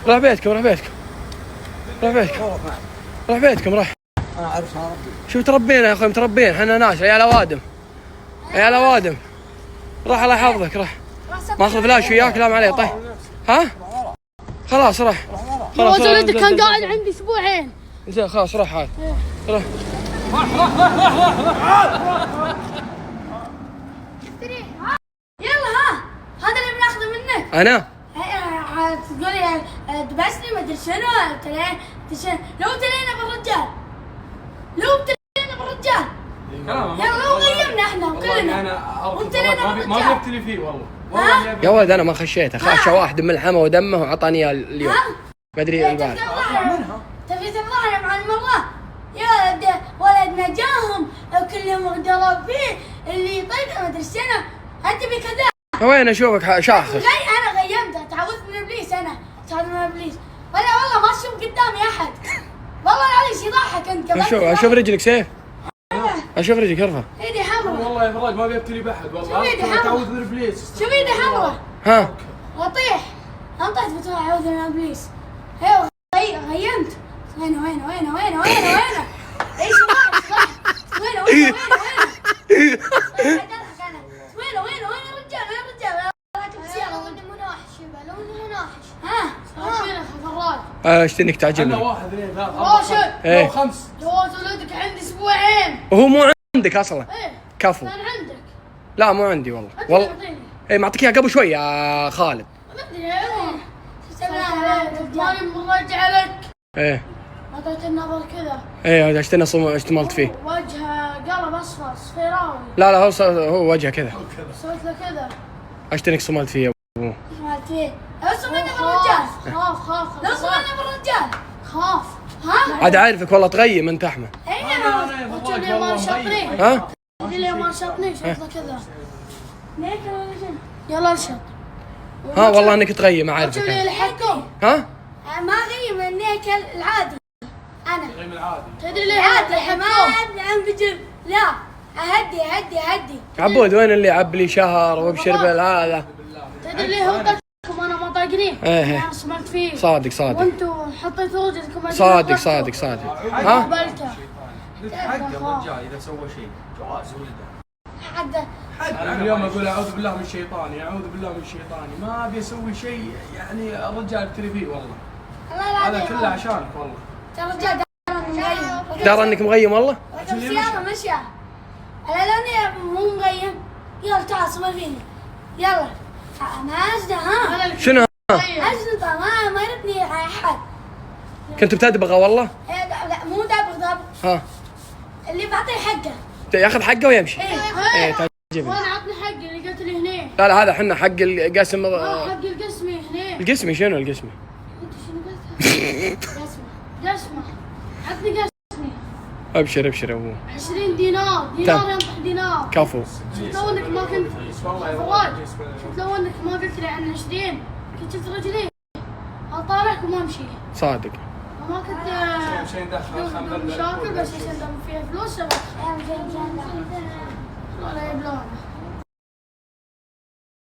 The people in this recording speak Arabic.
روح بيتكم روح بيتكم روح بيتكم روح بيتكم روح. انا عارف ربي. شوف تربينا يا اخوي متربين احنا ناس عيال اوادم عيال اوادم. روح الله يحفظك روح. ماخذ فلاش وياك لا ما عليه. طيب ها خلاص روح. خلاص ولدك كان قاعد عندي اسبوعين. زين خلاص روح عاد روح. يلا ها هذا اللي بناخذه منك. انا تقولي دبسني ما ادري شنو لو تلينا بالرجال لو تلينا بالرجال يلا لو غيمنا احنا كلنا وابتلينا بالرجال ما بيبتلي فيه والله. يا ولد انا ما خشيته خش واحد من لحمه ودمه وعطاني اياه اليوم ما ادري البارح. تبي تفضحنا مع المره يا ولدنا جاهم كلهم ضرب فيه اللي يطيقه ما ادري شنو انت بكذا. وين اشوفك شاخص؟ انا غيمته تعوذت من ابليس انا تعوذت من ابليس ولا والله ما اشوف قدامي احد والله العظيم يضحك انت. اشوف رجلك سيف اشوف رجلك ارفع. ايدي حمراء والله يا فراج ما بيبتلي بحد والله. تعوذ من ابليس. شوف ايدي حمراء ها واطيح انطيت بتروح اعوذ من ابليس. ايوه غيمت وينه ايش راح وينه وين الرجال راكب سيارة ولد مناحش لو انه مناحش ها اشتي انك تعجبني. واحد اثنين ثلاثة راشد ايه خمس. جواز ولدك عندي اسبوعين. وهو مو عندك اصلا. ايه كفو. كان عندك. لا مو عندي والله اي معطيك اياه قبل شوي يا خالد. ما ادري ماني مرجع لك. ايه اعطيت النظر كذا. ايه اشتنا اشتملت فيه. وجهه قلب اصفر صفيراوي. لا هو وجهه كذا. سويت له كذا. اشتنك صملت فيه يا ابوه. صملت فيه. لو صملنا بالرجال. خاف لو صملنا بالرجال. خاف. ها؟ عاد عارفك والله تغيم انت احمد. اي انا وجهي ما شطني. ها؟ اللي ما شطني شوف له كذا. يلا ارشد. ها والله انك تغيم اعرفك. شوف لي الحكم. ها؟ ما غيم النيك العادي. انا الغيم العادي. تدري ليه عادي ما انفجر لا هدي عبود وين اللي عب لي شهر وابشر بالهذا. تدري ليه هو طقكم انا ما طاقني. انا سمعت فيه صادق وانتم حطيتوا وجهكم صادق ها حق الرجال اذا سوى شيء جواز ولده. حقه انا اليوم اقول اعوذ بالله من الشيطان ما ابي اسوي شيء يعني الرجال يبتلي فيه والله. هذا كله عشانك والله. الرجال دار انك مغيم والله. ركب سيارة مشى على لاني مو مغيم. يلا تعال صور فيني يلا ماجدة ها شنو ماجدة ما يردني احد. كنت بتدبغه والله. لا مو دابغ ها اللي بعطيه حقه ياخذ حقه ويمشي. ايه تعجبني. وانا عطني حقي اللي قلت لي هنا. لا هذا حنا حق القسم. حق القسمي هنا. القسمي شنو القسمي؟ انت شنو قلت؟ قسمه عطني قسمي. ابشر يا ابوه. 20 دينار ينطح دينار. كفو. شفت لو انك ما كنت فواج شفت لو انك ما قلت لي عن 20 كنت شفت رجلي اطالعك وما امشي. صادق. ما كنت مشاكل بس عشان فيها فلوس ولا يبلونه.